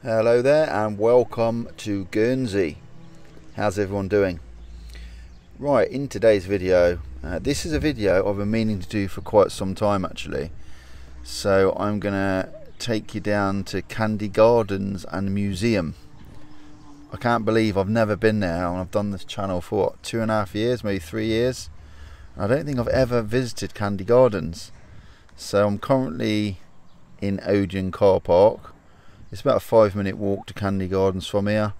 Hello there and welcome to Guernsey. How's everyone doing? Right, in today's video, this is a video I've been meaning to do for quite some time actually. So I'm gonna take you down to Candie Gardens and Museum. I can't believe I've never been there, and I've done this channel for what, 2.5 years, maybe 3 years. I don't think I've ever visited Candie Gardens. So I'm currently in Odeon car park. It's about a 5-minute walk to Candie Gardens from here.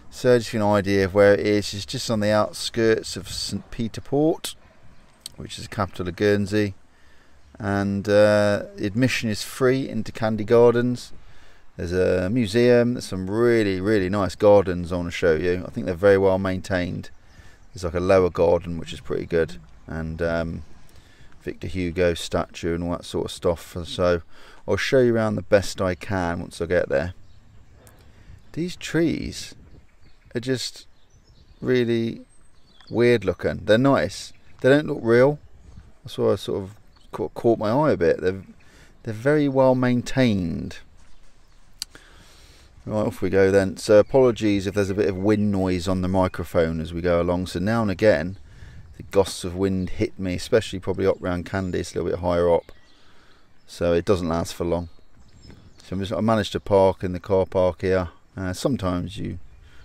So just an idea of where it is. It's just on the outskirts of St Peter Port, which is the capital of Guernsey. And admission is free into Candie Gardens. There's a museum, there's some really nice gardens I want to show you. I think they're very well maintained. There's like a lower garden which is pretty good, and Victor Hugo statue and all that sort of stuff. So I'll show you around the best I can once I get there. These trees are just really weird looking. They're nice. They don't look real. That's why I sort of caught my eye a bit. They're very well maintained. Right, off we go then. So apologies if there's a bit of wind noise on the microphone as we go along. So now and again the gusts of wind hit me, especially probably up around Candie. It's a little bit higher up, so it doesn't last for long. So I managed to park in the car park here. Sometimes you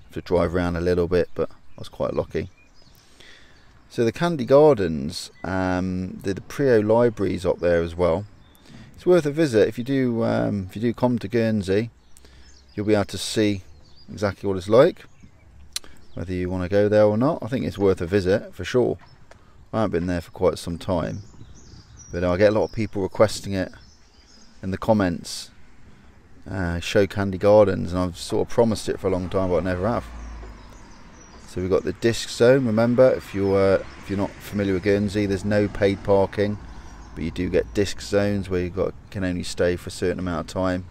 have to drive around a little bit, but I was quite lucky. So the Candie Gardens, the Prio Library's up there as well. It's worth a visit if you do come to Guernsey. You'll be able to see exactly what it's like, whether you want to go there or not. I think it's worth a visit for sure. I haven't been there for quite some time, but I get a lot of people requesting it in the comments. Show Candie Gardens, and I've sort of promised it for a long time, but I never have. So we've got the disc zone. Remember, if you're not familiar with Guernsey, there's no paid parking, but you do get disc zones where can only stay for a certain amount of time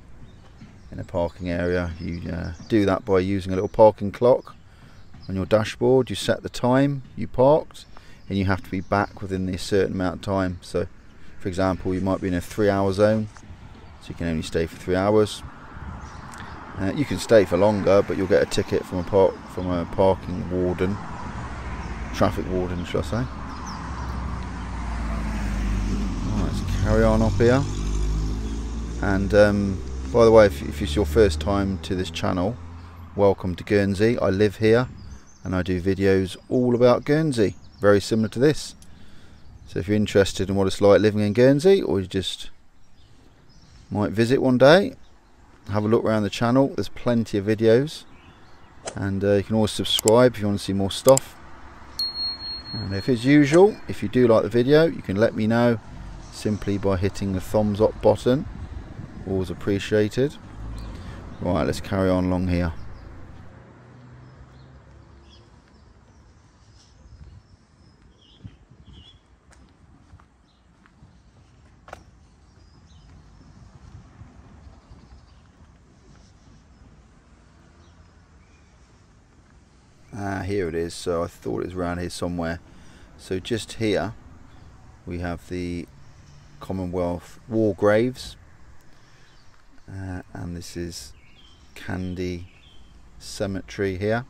in a parking area. You do that by using a little parking clock on your dashboard. You set the time you parked, and you have to be back within a certain amount of time. So for example, you might be in a 3-hour zone, so you can only stay for 3 hours. You can stay for longer, but you'll get a ticket from a parking warden, traffic warden should I say. Right, let's carry on up here. And by the way, if it's your first time to this channel, welcome to Guernsey. I live here and I do videos all about Guernsey, very similar to this. So if you're interested in what it's like living in Guernsey, or you just might visit one day, have a look around the channel. There's plenty of videos, and you can always subscribe if you want to see more stuff. And if as usual, if you do like the video, you can let me know simply by hitting the thumbs up button. Always appreciated. Right, let's carry on along here. Here it is. So I thought it was around here somewhere. So just here we have the Commonwealth War Graves. And this is Candie Cemetery here.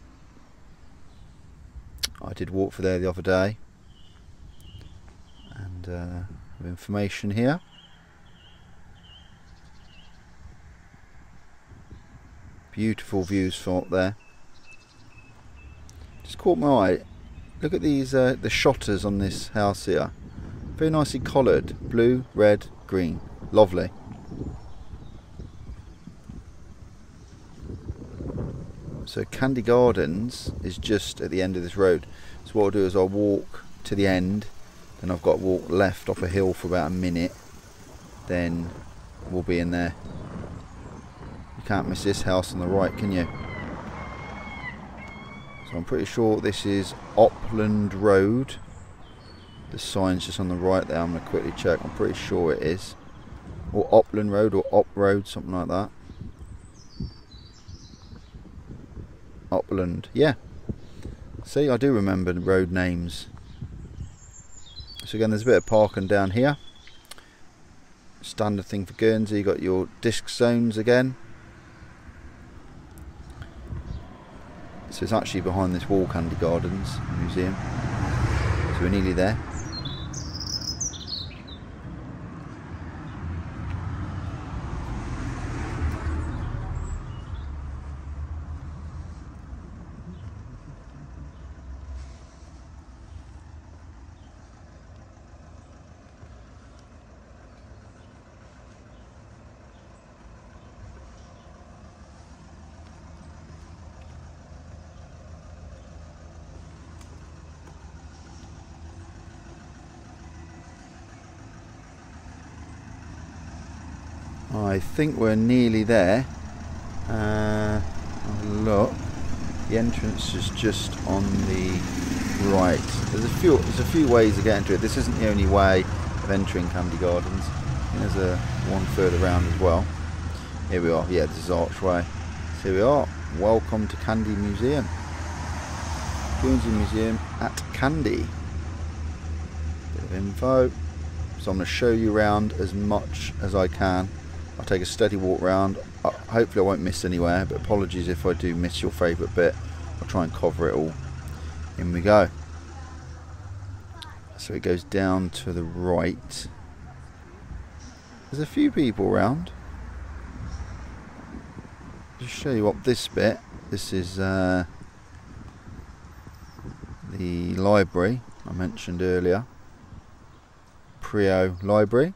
I did walk for there the other day, and have information here. Beautiful views from up there. Just caught my eye. Look at these the shutters on this house here. Very nicely coloured, blue, red, green. Lovely. So Candie Gardens is just at the end of this road. So what I'll do is I'll walk to the end, then I've got to walk left up a hill for about a minute, then we'll be in there. You can't miss this house on the right, can you? So I'm pretty sure this is Upland Road. The sign's just on the right there. I'm going to quickly check. I'm pretty sure it is. Or Upland Road or Up Road, something like that. Upland, yeah. See, I do remember the road names. So again, there's a bit of parking down here. Standard thing for Guernsey. You got your disc zones again. So it's actually behind this wall, Candie Gardens Museum. So we're nearly there. I think we're nearly there. Look, the entrance is just on the right. There's a few ways of getting to it. This isn't the only way of entering Candie Gardens. There's a one further round as well. Here we are. Yeah, this is Archway. So here we are. Welcome to Candie Museum. Guernsey Museum at Candie. Bit of info. So I'm going to show you around as much as I can. I'll take a steady walk round. Hopefully I won't miss anywhere, but apologies if I do miss your favourite bit. I'll try and cover it all. In we go. So it goes down to the right. There's a few people around. Just show you up this bit. This is the library I mentioned earlier. Prio Library.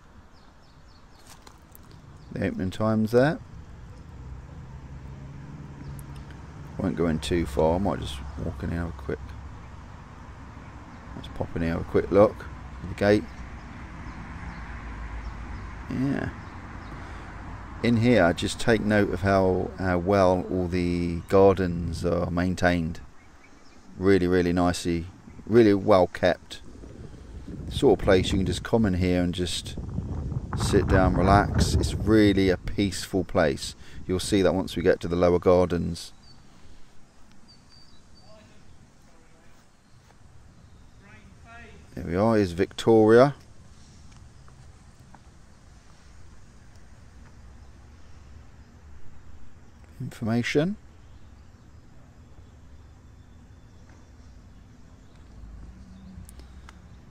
The opening times there. Won't go in too far. I might just walk in here and have a quick. Let's pop in here and have a quick look at the gate. Yeah. In here, just take note of how well all the gardens are maintained. Really, really nicely, really well kept. Sort of place you can just come in here and just sit down, relax. It's really a peaceful place. You'll see that once we get to the lower gardens. There we are, here's Victoria. Information.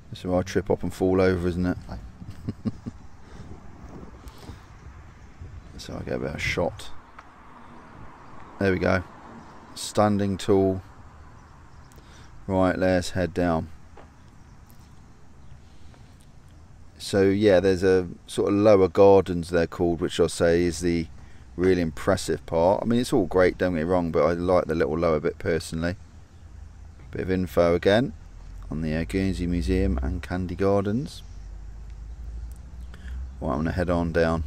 This is where I trip up and fall over, isn't it? So I get a bit of a shot. There we go. Standing tall. Right, let's head down. So yeah, there's a sort of lower gardens they're called, which I'll say is the really impressive part. I mean, it's all great, don't get me wrong, but I like the little lower bit personally. Bit of info again on the Guernsey Museum and Candie Gardens. Well, I'm going to head on down.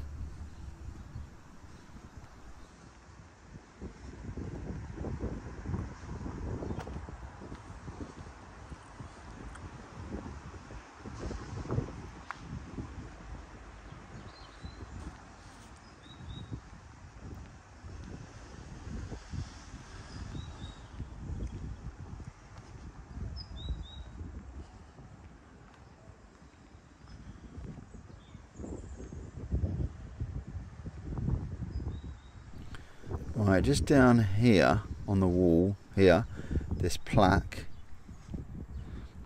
Right, just down here on the wall here, this plaque.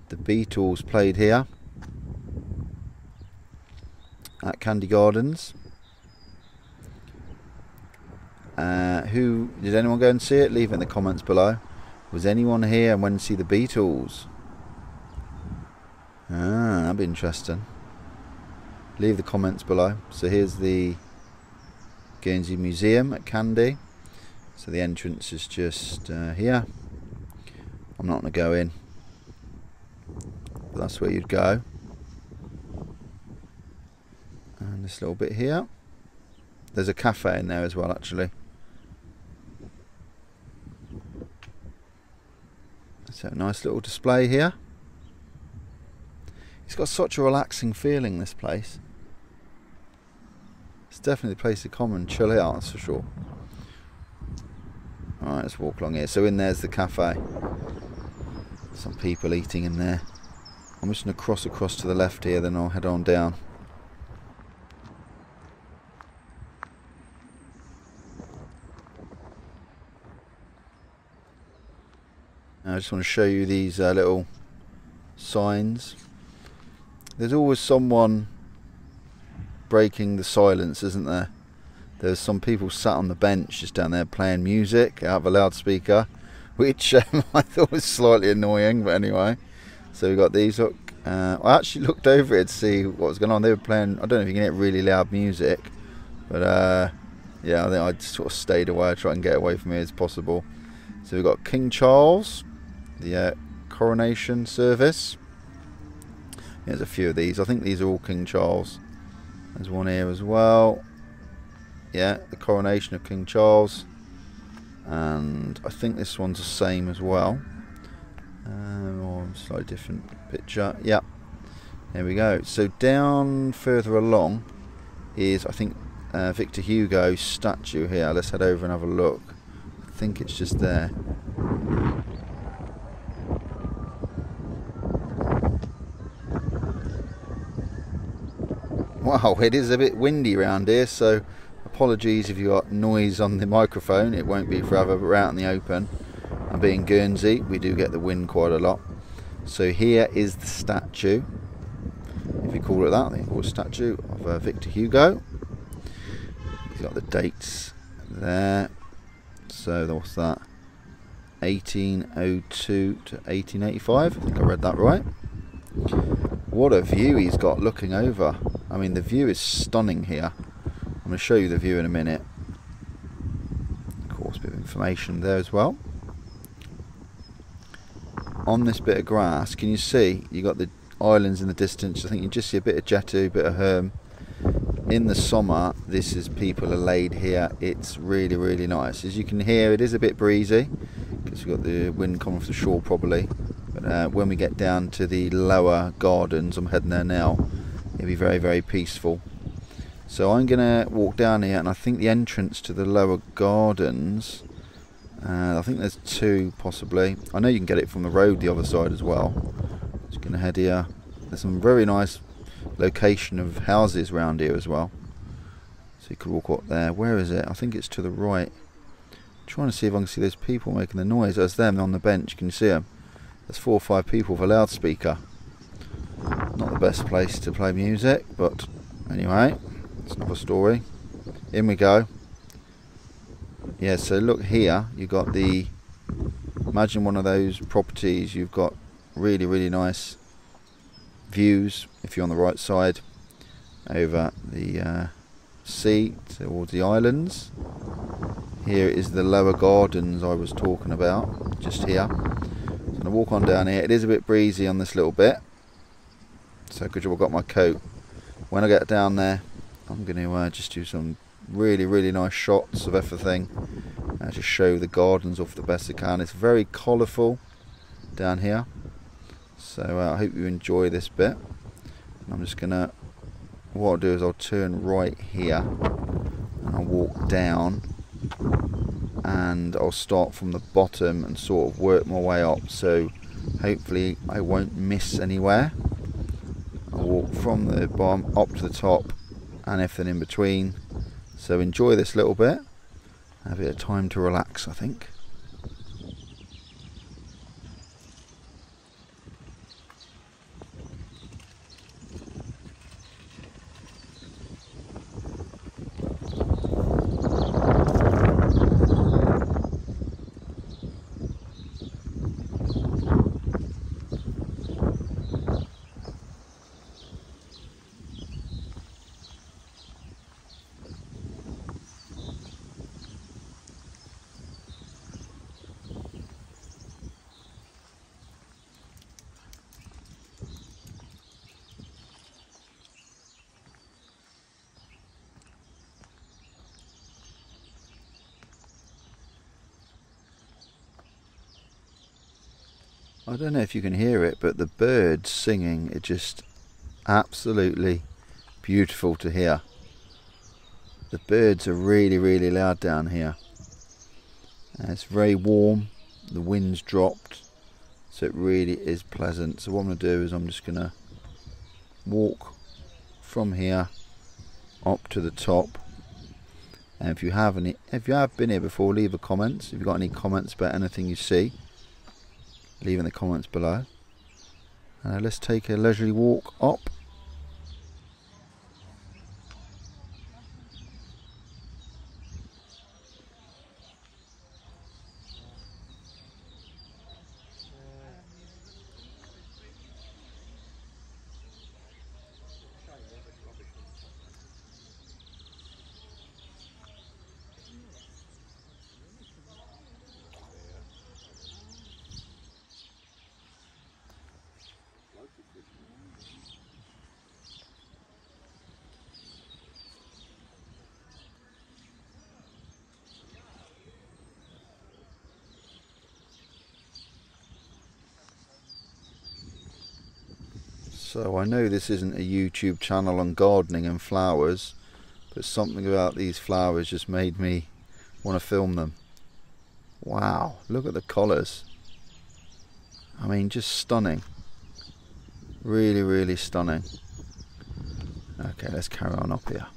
The Beatles played here at Candie Gardens. Who did anyone go and see it? Leave it in the comments below. Was anyone here and went to see the Beatles? That'd be interesting. Leave the comments below. So here's the Guernsey Museum at Candie. So the entrance is just here. I'm not going to go in, but that's where you'd go. And this little bit here. There's a cafe in there as well, actually. So a nice little display here. It's got such a relaxing feeling, this place. It's definitely a place to come and chill out, that's for sure. Alright, let's walk along here. So in there's the cafe. Some people eating in there. I'm just going to cross across to the left here, then I'll head on down. I just want to show you these little signs. There's always someone breaking the silence, isn't there? There's some people sat on the bench just down there playing music out of a loudspeaker, which I thought was slightly annoying, but anyway. So we got these. Look, I actually looked over it to see what was going on. They were playing, I don't know if you can hear really loud music, but yeah, I think I sort of stayed away, try and get away from here as possible. So we've got King Charles, the coronation service. There's a few of these. I think these are all King Charles. There's one here as well. Yeah, the coronation of King Charles. And I think this one's the same as well. Or a slightly different picture. Yeah, there we go. So down further along is, I think, Victor Hugo's statue here. Let's head over and have a look. I think it's just there. Wow, it is a bit windy around here, so apologies if you got noise on the microphone. It won't be forever, but we're out in the open. And being Guernsey, we do get the wind quite a lot. So here is the statue, if you call it that. I think it's called a statue of Victor Hugo. He's got the dates there. So what's that? 1802 to 1885. I think I read that right. What a view he's got looking over. I mean, the view is stunning here. I'm going to show you the view in a minute. Of course, a bit of information there as well. On this bit of grass, can you see you got the islands in the distance? I think you just see a bit of Jetty, a bit of Herm. In the summer, this is people are laid here. It's really, really nice. As you can hear, it is a bit breezy because we've got the wind coming off the shore probably. But when we get down to the lower gardens, I'm heading there now, it'll be very, very peaceful. So I'm going to walk down here, and I think the entrance to the lower gardens, I think there's two possibly. I know you can get it from the road the other side as well. Just going to head here. There's some very nice location of houses around here as well. So you could walk up there. Where is it? I think it's to the right. I'm trying to see if I can see those people making the noise. That's them on the bench. Can you see them? There's 4 or 5 people with a loudspeaker. Not the best place to play music, but anyway, it's another story. In we go. Yeah, so look here, you've got the, imagine one of those properties, you've got really, really nice views if you're on the right side over the sea towards the islands. Here is the lower gardens I was talking about, just here. So I'm going to walk on down here. It is a bit breezy on this little bit, so good job I've got my coat. When I get down there, I'm going to just do some really, really nice shots of everything. Just show the gardens off the best I can. It's very colourful down here, so I hope you enjoy this bit. And I'm just gonna, what I'll do is I'll turn right here and I'll walk down, and I'll start from the bottom and sort of work my way up, so hopefully I won't miss anywhere. I'll walk from the bottom up to the top and everything in between. So enjoy this little bit. Have a bit of time to relax, I think. I don't know if you can hear it, but the birds singing are just absolutely beautiful to hear. The birds are really, really loud down here. It's very warm, the wind's dropped, so it really is pleasant. So what I'm going to do is I'm just going to walk from here up to the top. And if you have been here before, leave a comment. If you've got any comments about anything you see, leave in the comments below. Let's take a leisurely walk up. So I know this isn't a YouTube channel on gardening and flowers, but something about these flowers just made me want to film them. Wow, look at the colours. I mean, just stunning. Really, really stunning. Okay, let's carry on up here.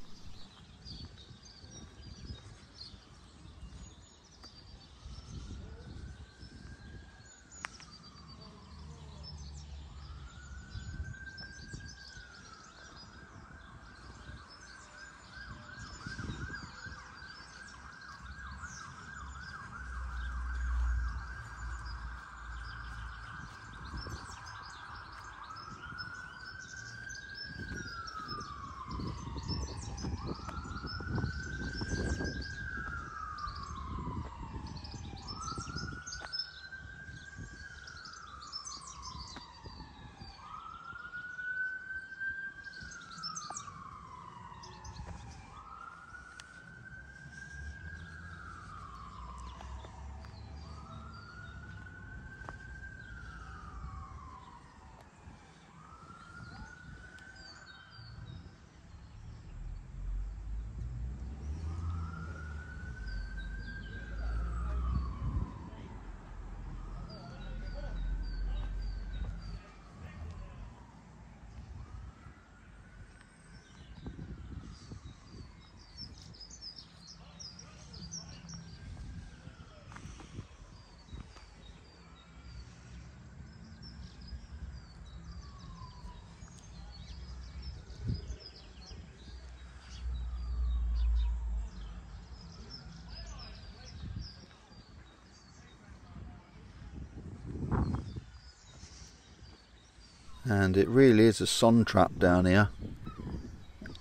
And it really is a sun trap down here.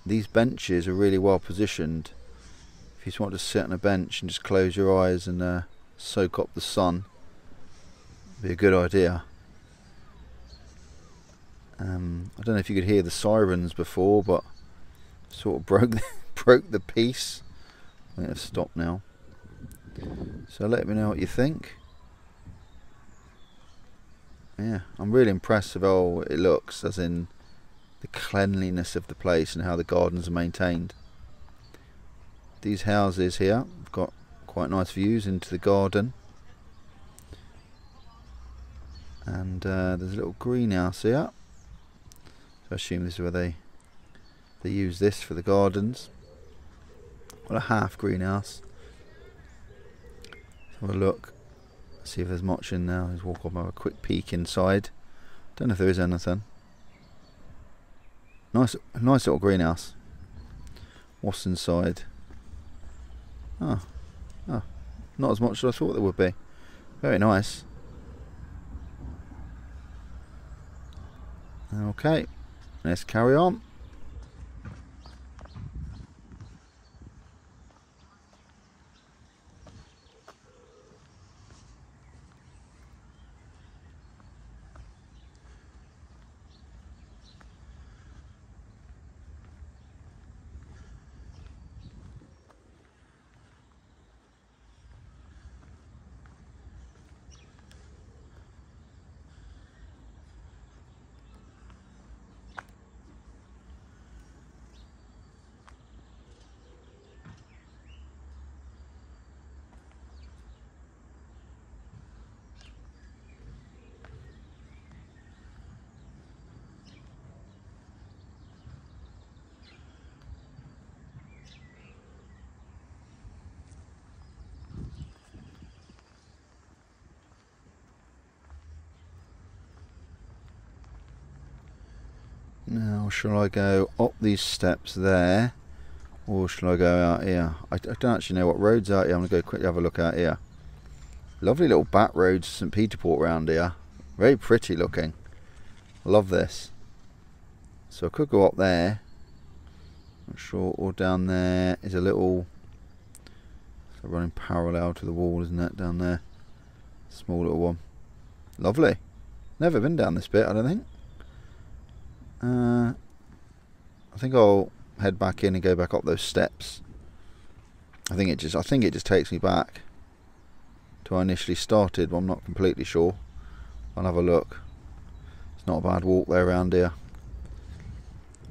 These benches are really well positioned. If you just want to sit on a bench and just close your eyes and soak up the sun, it'd be a good idea. I don't know if you could hear the sirens before, but sort of broke the peace. I think they've stopped now. So let me know what you think. Yeah, I'm really impressed with how it looks, as in the cleanliness of the place and how the gardens are maintained. These houses here have got quite nice views into the garden. And there's a little greenhouse here. So I assume this is where they use this for the gardens. Well, a half greenhouse. Let's have a look. See if there's much in there. Let's walk up and have a quick peek inside. Don't know if there is anything. Nice little greenhouse. What's inside? Oh, not as much as I thought there would be. Very nice. Okay, let's carry on. Now shall I go up these steps there, or shall I go out here? I don't actually know what road's out here. I'm going to go quickly have a look out here. Lovely little back roads, St Peterport around here. Very pretty looking. Love this. So I could go up there. Not sure, or down there is a little, so running parallel to the wall, isn't it, down there? Small little one. Lovely. Never been down this bit, I don't think. I think I'll head back in and go back up those steps. I think it just takes me back to where I initially started, but I'm not completely sure. I'll have a look. It's not a bad walk there around here.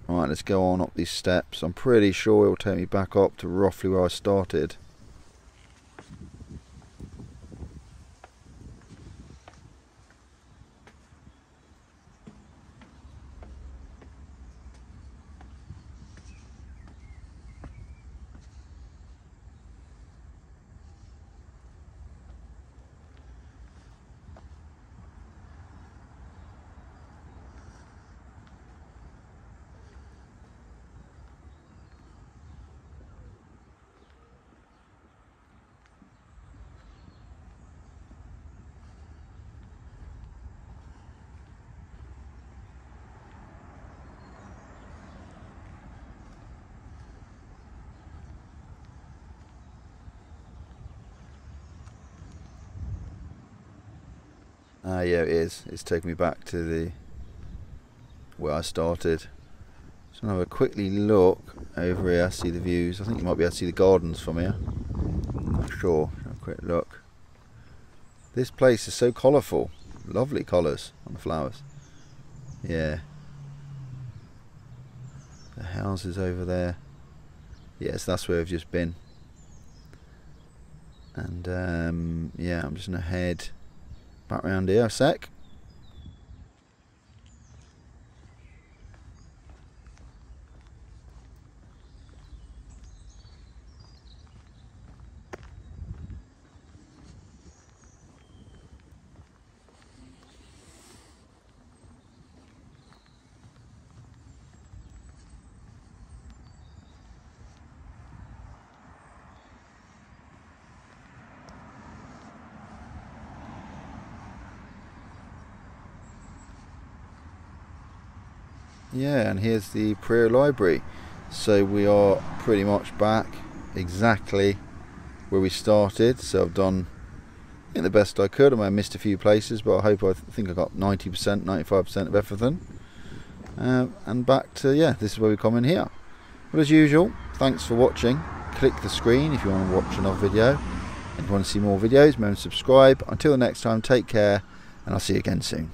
Alright, let's go on up these steps. I'm pretty sure it will take me back up to roughly where I started. Yeah, it is. It's taken me back to the where I started. So I'll have a quickly look over here, see the views. I think you might be able to see the gardens from here. Not sure. Have a quick look. This place is so colourful. Lovely colours on the flowers. Yeah. The houses over there. Yes, that's where I've just been. And yeah, I'm just going to head back round here a sec. Yeah, and here's the Prior Library. So we are pretty much back exactly where we started. So I've done, I think, the best I could. I might have missed a few places, but I think I got 90%, 95% of everything. And back to, yeah, this is where we come in here. But as usual, thanks for watching. Click the screen if you want to watch another video. And if you want to see more videos, remember to subscribe. Until next time, take care, and I'll see you again soon.